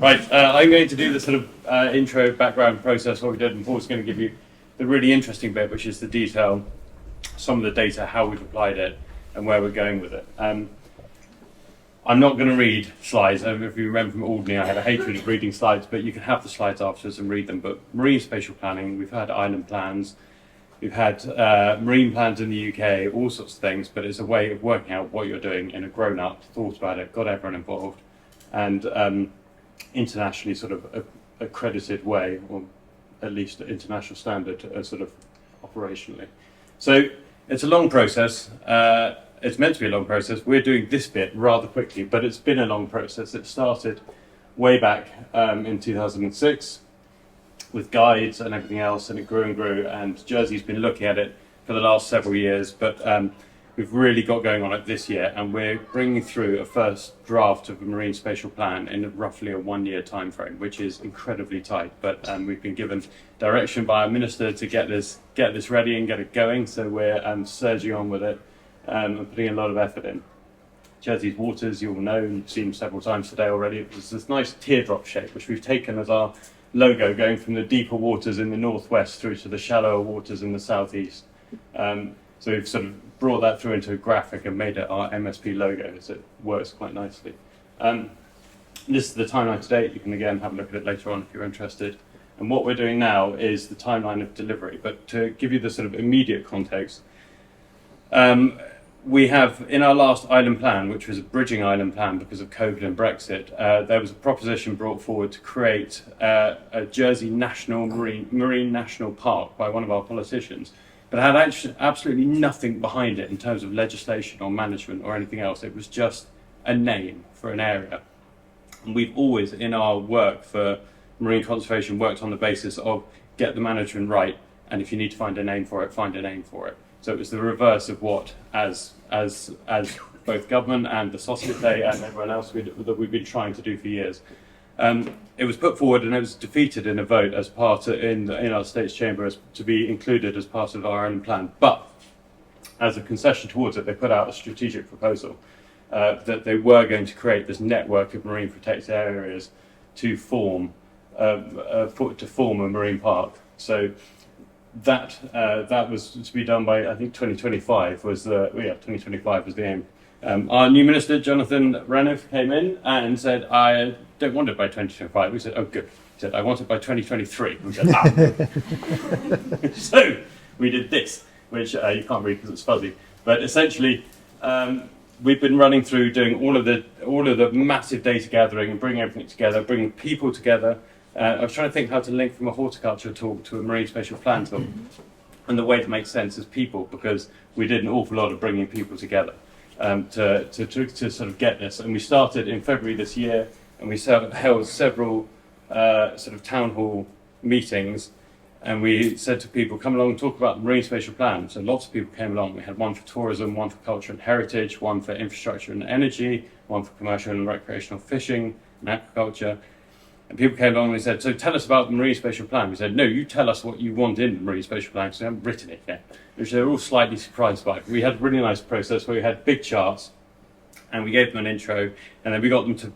Right, I'm going to do the sort of intro background process, what we did, and Paul's going to give you the really interesting bit, which is the detail, some of the data, how we've applied it, and where we're going with it. I'm not going to read slides. If you remember from Alderney, I had a hatred of reading slides, but you can have the slides afterwards and read them. But marine spatial planning, we've had island plans, we've had marine plans in the UK, all sorts of things, but it's a way of working out what you're doing in a grown-up, thought about it, got everyone involved, and internationally sort of accredited way, or at least international standard, sort of operationally. So it's a long process. It's meant to be a long process. We're doing this bit rather quickly, but it's been a long process. It started way back in 2006 with guides and everything else, and it grew and grew, and Jersey's been looking at it for the last several years, but we've really got going on it this year, and we're bringing through a first draft of a marine spatial plan in roughly a 1-year time frame, which is incredibly tight, but we've been given direction by our minister to get this ready and get it going, so we're surging on with it and putting a lot of effort in. Jersey's waters, you'll know, you've seen several times today already, it's this nice teardrop shape, which we've taken as our logo, going from the deeper waters in the northwest through to the shallower waters in the southeast. So we've sort of brought that through into a graphic and made it our MSP logo, so it works quite nicely. This is the timeline to date. You can again have a look at it later on if you're interested. And what we're doing now is the timeline of delivery. But to give you the sort of immediate context, we have in our last island plan, which was a bridging island plan because of COVID and Brexit, there was a proposition brought forward to create a Jersey National Marine National Park by one of our politicians, but had actually absolutely nothing behind it in terms of legislation or management or anything else. It was just a name for an area. And we've always, in our work for marine conservation, worked on the basis of get the management right, and if you need to find a name for it, find a name for it. So it was the reverse of what, as both government and the Societe and everyone else that we've been trying to do for years. It was put forward and it was defeated in a vote as part in our States Chamber to be included as part of our own plan. But as a concession towards it, they put out a strategic proposal that they were going to create this network of marine protected areas to form a marine park. So that was to be done by, I think 2025 was the 2025 was the aim. Our new minister, Jonathan Ranniff, came in and said, I don't want it by 2025. We said, oh good. He said, I want it by 2023. We said, ah. So we did this, which you can't read because it's fuzzy. But essentially, we've been running through doing all of the massive data gathering and bringing everything together, bringing people together. I was trying to think how to link from a horticulture talk to a marine spatial plan talk. And the way that makes sense is people, because we did an awful lot of bringing people together to sort of get this. And we started in February this year, and we held several sort of town hall meetings, and we said to people, come along and talk about the marine spatial plan. So lots of people came along. We had one for tourism, one for culture and heritage, one for infrastructure and energy, one for commercial and recreational fishing and aquaculture. And people came along and they said, so tell us about the marine spatial plan. We said, no, you tell us what you want in the marine spatial plan, because we haven't written it yet, which they were all slightly surprised by. We had a really nice process where we had big charts, and we gave them an intro, and then we got them to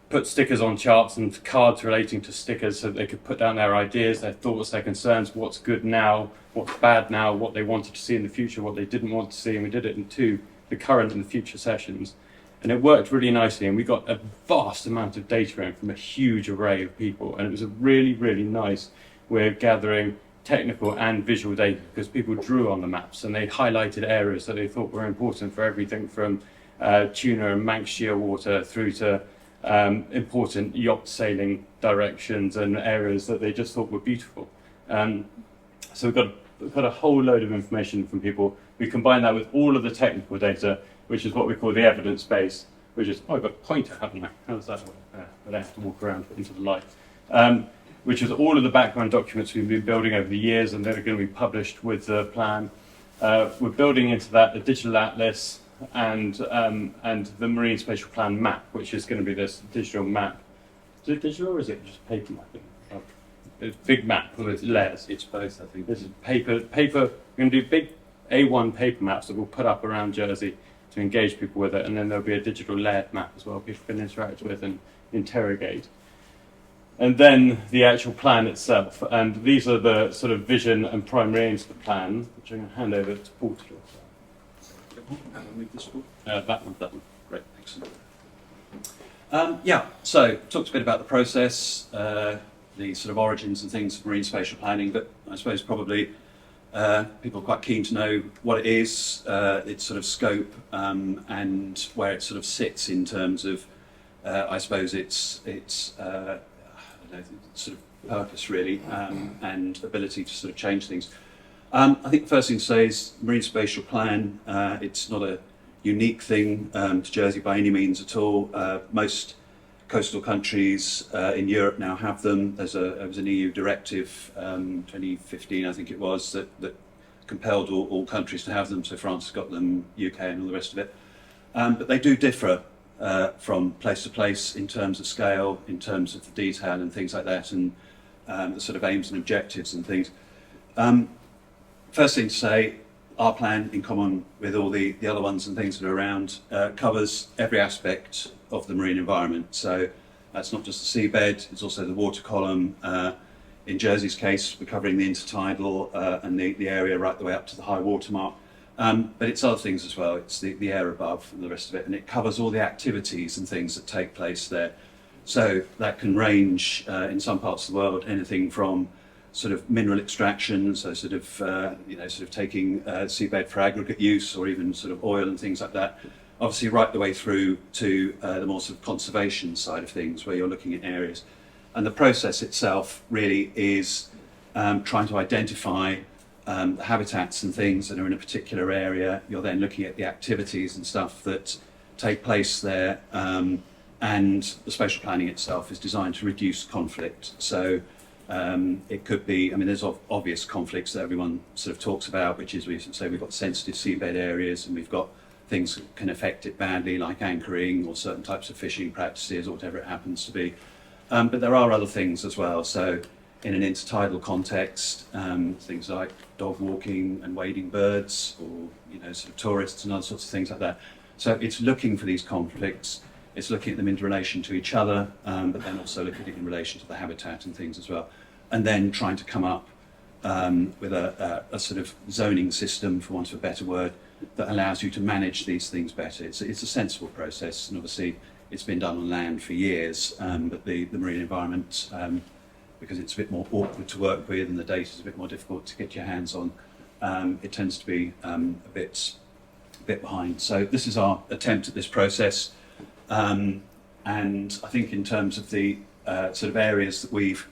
put stickers on charts and cards relating to stickers so that they could put down their ideas, their thoughts, their concerns, what's good now, what's bad now, what they wanted to see in the future, what they didn't want to see, and we did it in the current and the future sessions. And it worked really nicely, and we got a vast amount of data in from a huge array of people, and it was a really, really nice way of gathering technical and visual data, because people drew on the maps and they highlighted areas that they thought were important for everything from tuna and Manx shearwater through to important yacht sailing directions and areas that they just thought were beautiful. So we've got a whole load of information from people. We combine that with all of the technical data, which is what we call the evidence base, which is, oh, I've got a pointer, haven't I? How does that work? But I have to walk around into the light. Which is all of the background documents we've been building over the years, and they're going to be published with the plan. We're building into that a digital atlas and the Marine Spatial Plan map, which is going to be this digital map. Is it digital or is it just paper mapping? It's a big map with layers. It's both, I think. This is paper. We're going to do big A1 paper maps that we'll put up around Jersey to engage people with it, and then there'll be a digital layered map as well people can interact with and interrogate. and then the actual plan itself. And these are the sort of vision and primary aims of the plan, which I'm going to hand over to Paul to talk about. That one. Great, thanks. Yeah, so talked a bit about the process, the sort of origins and things of marine spatial planning, but I suppose probably people are quite keen to know what it is, its sort of scope, and where it sort of sits in terms of, I suppose, its I don't know, sort of purpose really, and ability to sort of change things. I think the first thing to say is Marine Spatial Plan, it's not a unique thing to Jersey by any means at all. Most coastal countries in Europe now have them. There was an EU directive, 2015 I think it was, that compelled all countries to have them. So France has got them, UK and all the rest of it. But they do differ from place to place in terms of scale, in terms of the detail and things like that, and the sort of aims and objectives and things. First thing to say, our plan, in common with all the other ones and things that are around, covers every aspect of the marine environment. So that's not just the seabed, it's also the water column. In Jersey's case, we're covering the intertidal and the area right the way up to the high water mark. But it's other things as well. It's the air above and the rest of it, and it covers all the activities and things that take place there. So that can range in some parts of the world, anything from sort of mineral extraction, so sort of taking seabed for aggregate use, or even sort of oil and things like that. Obviously, right the way through to the more sort of conservation side of things, where you're looking at areas. And the process itself really is trying to identify the habitats and things that are in a particular area. You're then looking at the activities and stuff that take place there, and the spatial planning itself is designed to reduce conflict. So it could be, I mean, there's obvious conflicts that everyone sort of talks about, which is, we say we've got sensitive seabed areas and we've got things that can affect it badly, like anchoring or certain types of fishing practices or whatever it happens to be. But there are other things as well. So in an intertidal context, things like dog walking and wading birds, or sort of tourists and other sorts of things like that. So it's looking for these conflicts. It's looking at them in relation to each other, but then also looking at it in relation to the habitat and things as well. And then trying to come up with a sort of zoning system, for want of a better word, that allows you to manage these things better. It's a sensible process, and obviously it's been done on land for years, but the marine environment, because it's a bit more awkward to work with and the data is a bit more difficult to get your hands on, it tends to be a bit behind. So this is our attempt at this process. And I think in terms of the sort of areas that we've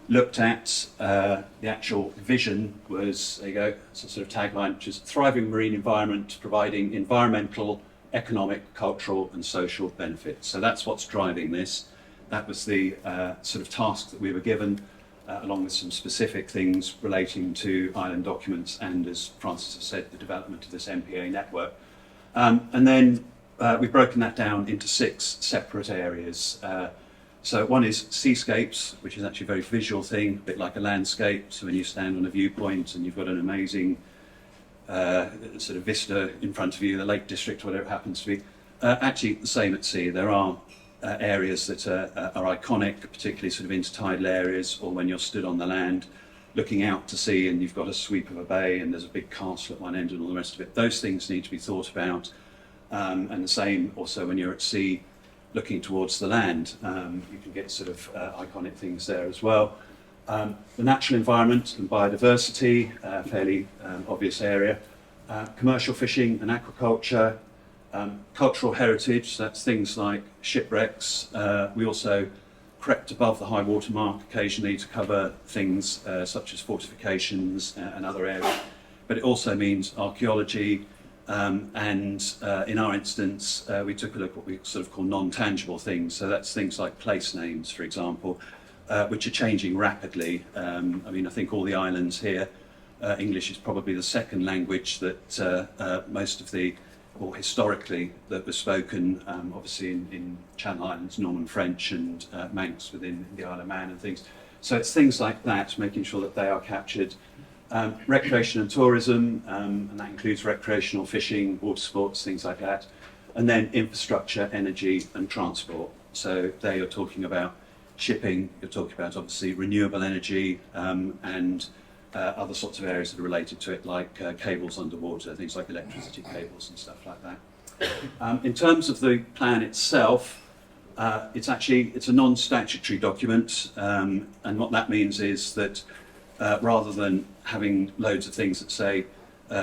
looked at, the actual vision was, there you go, it's a sort of tagline, which is thriving marine environment, providing environmental, economic, cultural and social benefits. So that's what's driving this. That was the sort of task that we were given, along with some specific things relating to island documents and, as Francis has said, the development of this MPA network. And then we've broken that down into 6 separate areas. So one is seascapes, which is actually a very visual thing, a bit like a landscape. So when you stand on a viewpoint and you've got an amazing sort of vista in front of you, the Lake District, whatever it happens to be. Actually, the same at sea. There are areas that are iconic, particularly sort of intertidal areas, or when you're stood on the land looking out to sea and you've got a sweep of a bay and there's a big castle at one end and all the rest of it. Those things need to be thought about. And the same also when you're at sea looking towards the land. You can get sort of iconic things there as well. The natural environment and biodiversity, fairly obvious area. Commercial fishing and aquaculture. Cultural heritage, that's things like shipwrecks. We also crept above the high water mark occasionally to cover things such as fortifications and other areas. But it also means archaeology, and in our instance, we took a look at what we sort of call non-tangible things. So that's things like place names, for example, which are changing rapidly. I mean, I think all the islands here, English is probably the second language that most of the, or historically, that was spoken, obviously in Channel Islands, Norman French and Manx within the Isle of Man and things. So it's things like that, making sure that they are captured. Recreation and tourism, and that includes recreational fishing, water sports, things like that. And then infrastructure, energy and transport. So there you're talking about shipping, you're talking about obviously renewable energy and other sorts of areas that are related to it, like cables underwater, things like electricity cables and stuff like that. In terms of the plan itself, it's a non-statutory document, and what that means is that rather than having loads of things that say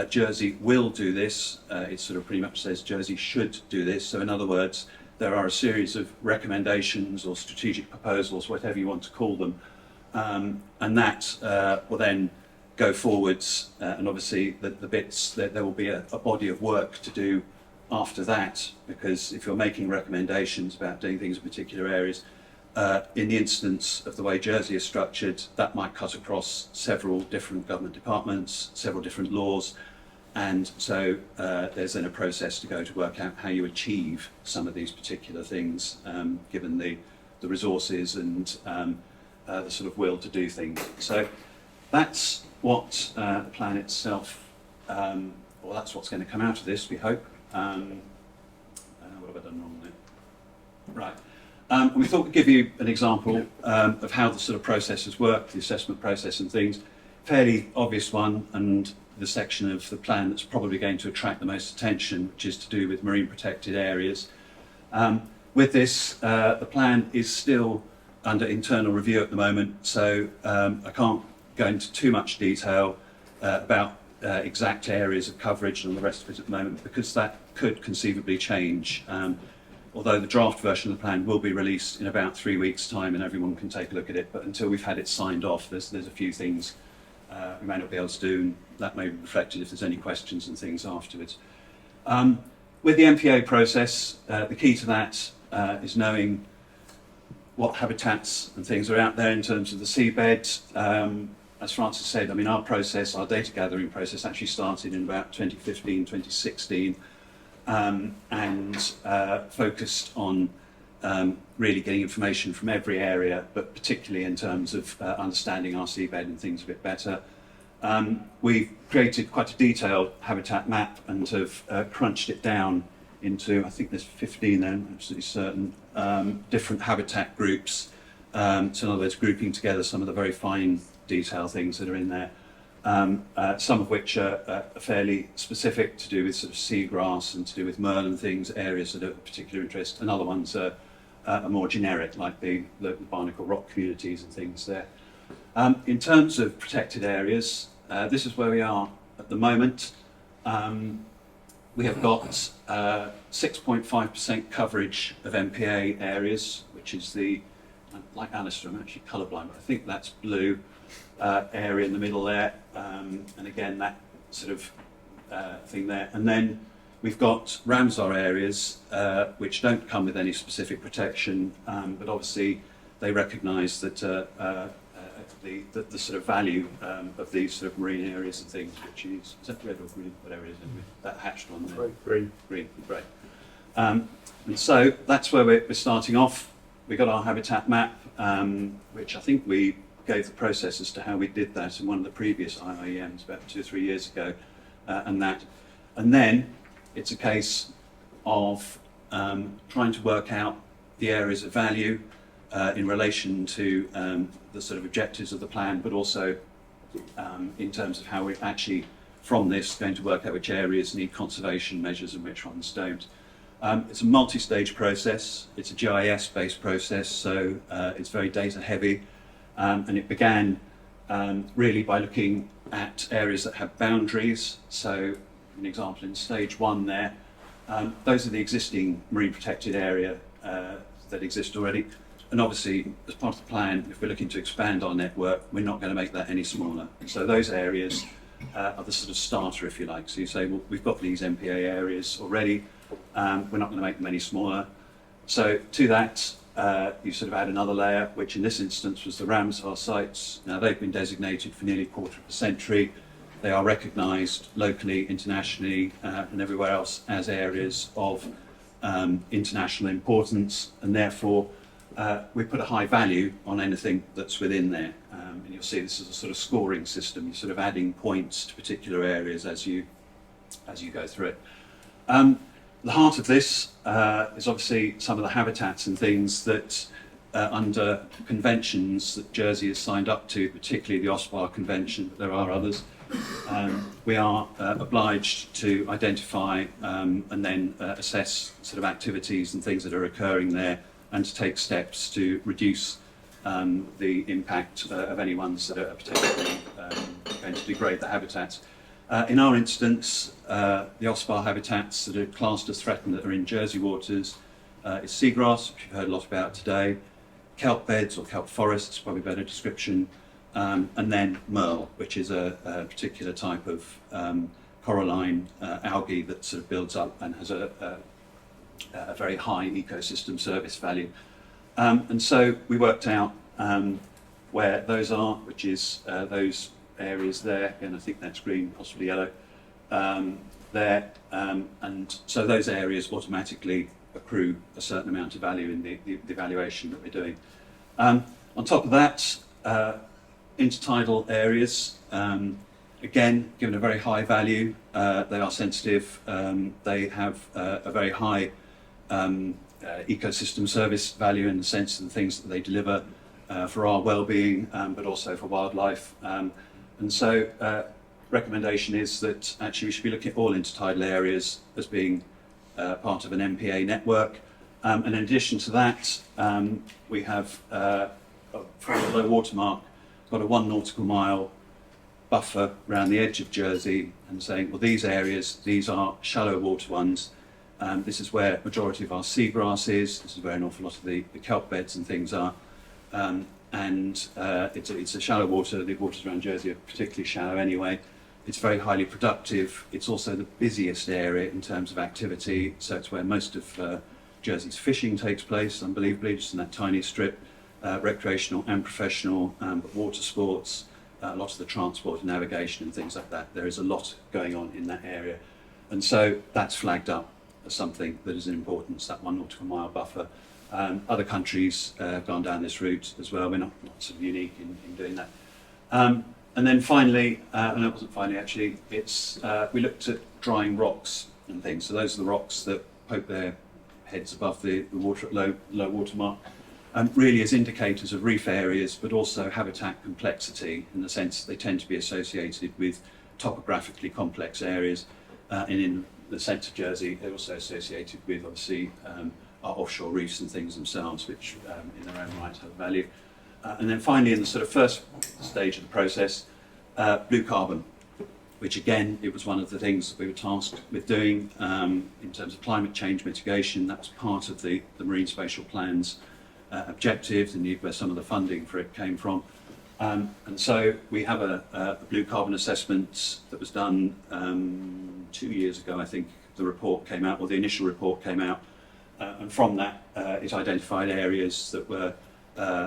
Jersey will do this, it sort of pretty much says Jersey should do this. So in other words, there are a series of recommendations or strategic proposals, whatever you want to call them, and that will then go forwards, and obviously the bits, there will be a body of work to do after that, because if you're making recommendations about doing things in particular areas, in the instance of the way Jersey is structured, that might cut across several different government departments, several different laws, and so there's then a process to go to work out how you achieve some of these particular things, given the resources and the sort of will to do things. So that's what the plan itself, well, that's what's going to come out of this, we hope. What have I done wrong there? Right. We thought we'd give you an example of how the sort of processes work, the assessment process and things. Fairly obvious one, and the section of the plan that's probably going to attract the most attention, which is to do with marine protected areas. With this, the plan is still under internal review at the moment, so I can't go into too much detail about exact areas of coverage and all the rest of it at the moment, because that could conceivably change. Although the draft version of the plan will be released in about 3 weeks' time and everyone can take a look at it, but until we've had it signed off, there's a few things we may not be able to do, and that may be reflected if there's any questions and things afterwards. With the MPA process, the key to that is knowing what habitats and things are out there in terms of the seabed. As Francis said, I mean, our data gathering process actually started in about 2015, 2016, and focused on really getting information from every area, but particularly in terms of understanding our seabed and things a bit better. We've created quite a detailed habitat map and have crunched it down into, I think there's 15 then, I'm absolutely certain, different habitat groups. So in other words, grouping together some of the very fine detail things that are in there, some of which are fairly specific, to do with sort of seagrass and to do with merle and things, areas that are of particular interest, and other ones are more generic, like the barnacle rock communities and things there. In terms of protected areas, this is where we are at the moment. We have got 6.5% coverage of MPA areas, which is the, like Alistair, I'm actually colourblind, but I think that's blue area in the middle there, and again that sort of thing there. And then we've got Ramsar areas which don't come with any specific protection, but obviously they recognise that the sort of value of these sort of marine areas and things, which is that red or green, whatever it is, that hatched one there. Green. Green, great. And so that's where we're starting off. We got our habitat map, which I think we gave the process as to how we did that in one of the previous Iems about 2 or 3 years ago, and then it's a case of trying to work out the areas of value in relation to the sort of objectives of the plan, but also in terms of how we're actually from this going to work out which areas need conservation measures and which ones don't. It's a multi-stage process. It's a GIS-based process, so it's very data heavy. And it began really by looking at areas that have boundaries. So, an example in stage 1 there, those are the existing marine protected area that exist already. And obviously, as part of the plan, if we're looking to expand our network, we're not going to make that any smaller. So those areas are the sort of starter, if you like. So you say, well, we've got these MPA areas already, we're not going to make them any smaller. So to that, you sort of add another layer, which in this instance was the Ramsar sites. Now they've been designated for nearly a quarter of a century. They are recognised locally, internationally, and everywhere else as areas of international importance, and therefore we put a high value on anything that's within there. And you'll see this is a sort of scoring system. You're sort of adding points to particular areas as you go through it. The heart of this is obviously some of the habitats and things that under conventions that Jersey has signed up to, particularly the OSPAR Convention, but there are others. We are obliged to identify and then assess sort of activities and things that are occurring there, and to take steps to reduce the impact of any ones that are potentially going to degrade the habitats. In our instance, the OSPAR habitats that are classed as threatened that are in Jersey waters is seagrass, which you've heard a lot about today, kelp beds or kelp forests, probably a better description, and then merle, which is a particular type of coralline algae that sort of builds up and has a very high ecosystem service value. And so we worked out where those are, which is those areas there, and I think that's green, possibly yellow, there, and so those areas automatically accrue a certain amount of value in the evaluation that we're doing. On top of that, intertidal areas, again, given a very high value, they are sensitive, they have a very high ecosystem service value in the sense of the things that they deliver for our well-being, but also for wildlife. And so recommendation is that actually we should be looking at all intertidal areas as being part of an MPA network. And in addition to that, we have, for the low water mark, got a 1 nautical mile buffer around the edge of Jersey, and saying, well, these areas, these are shallow water ones. This is where majority of our seagrass is. This is where an awful lot of the kelp beds and things are. It's a shallow water. The waters around Jersey are particularly shallow anyway. It's very highly productive. It's also the busiest area in terms of activity. So it's where most of Jersey's fishing takes place, unbelievably, just in that tiny strip. Recreational and professional, but water sports, a lot of the transport and navigation and things like that. There is a lot going on in that area. And so that's flagged up as something that is an importance, that 1 nautical mile buffer. Other countries have gone down this route as well. We're not sort of unique in doing that. And then finally, and it wasn't finally actually, it's we looked at drying rocks and things. So those are the rocks that poke their heads above the water at low water mark. Really as indicators of reef areas, but also habitat complexity, in the sense they tend to be associated with topographically complex areas. And in the centre of Jersey, they're also associated with, obviously, our offshore reefs and things themselves, which in their own right have value. And then finally, in the sort of first stage of the process, blue carbon, which again, it was one of the things that we were tasked with doing in terms of climate change mitigation. That was part of the Marine Spatial Plan's objectives, and where some of the funding for it came from. And so we have a blue carbon assessment that was done 2 years ago, I think the report came out, or the initial report came out. And from that, it identified areas that were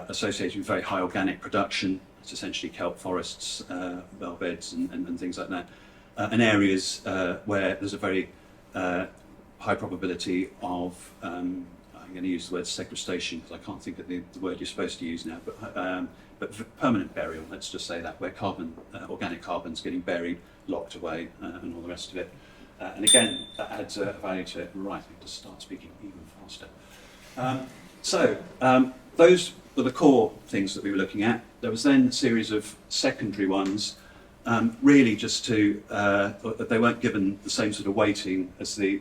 associated with very high organic production. It's essentially kelp forests, well beds and things like that. And areas where there's a very high probability of, I'm going to use the word sequestration because I can't think of the word you're supposed to use now, but permanent burial, let's just say that, where organic carbon's getting buried, locked away, and all the rest of it. And again, that adds value to it. Right, I need to start speaking even faster. Those were the core things that we were looking at. There was then a series of secondary ones, really just to, they weren't given the same sort of weighting as the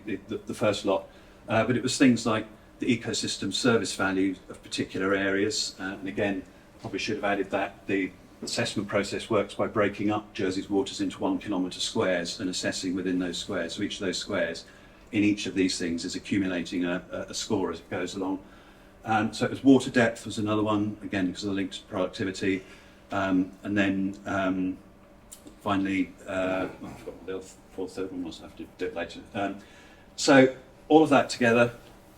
first lot, but it was things like the ecosystem service value of particular areas, and again, probably should have added that the assessment process works by breaking up Jersey's waters into 1 kilometre squares and assessing within those squares. So each of those squares in each of these things is accumulating a score as it goes along. So it was water depth was another one, again because of the link to productivity. And then finally, I forgot what the third one was, I have to do it later. So all of that together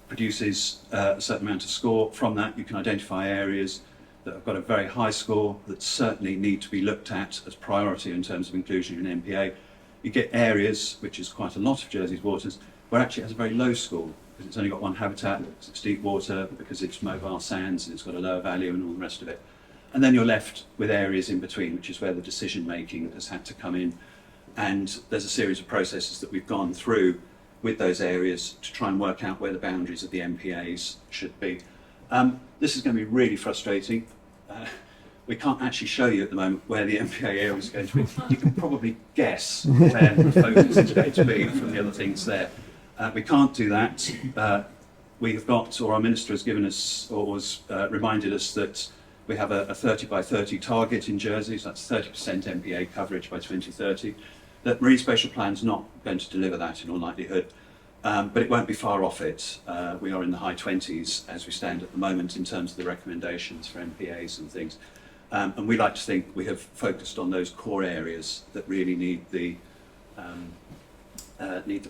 produces a certain amount of score. From that you can identify areas that have got a very high score that certainly need to be looked at as priority in terms of inclusion in MPA. You get areas, which is quite a lot of Jersey's waters, where actually it has a very low score because it's only got one habitat, because it's deep water, because it's mobile sands and it's got a lower value and all the rest of it. And then you're left with areas in between, which is where the decision making has had to come in. And there's a series of processes that we've gone through with those areas to try and work out where the boundaries of the MPAs should be. This is going to be really frustrating. We can't actually show you at the moment where the MPA area is going to be. You can probably guess where the focus is going to be from the other things there. We can't do that. We have got, or our minister has given us, or was reminded us that we have a 30 by 30 target in Jersey, so that's 30% MPA coverage by 2030. That Marine Spatial Plan is not going to deliver that in all likelihood, but it won't be far off it. We are in the high 20s as we stand at the moment in terms of the recommendations for MPAs and things. And we like to think we have focused on those core areas that really need the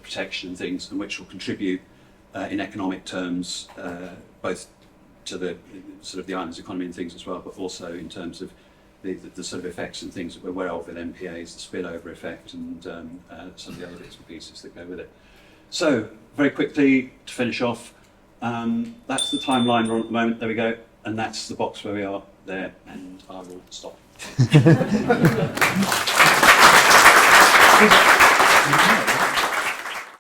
protection and things, and which will contribute in economic terms, both to the sort of the island's economy and things as well, but also in terms of the sort of effects and things that we're aware of with MPAs, the spillover effect, and some of the other bits and pieces that go with it. So, very quickly to finish off, that's the timeline we're on at the moment. There we go, and that's the box where we are there, and I will stop.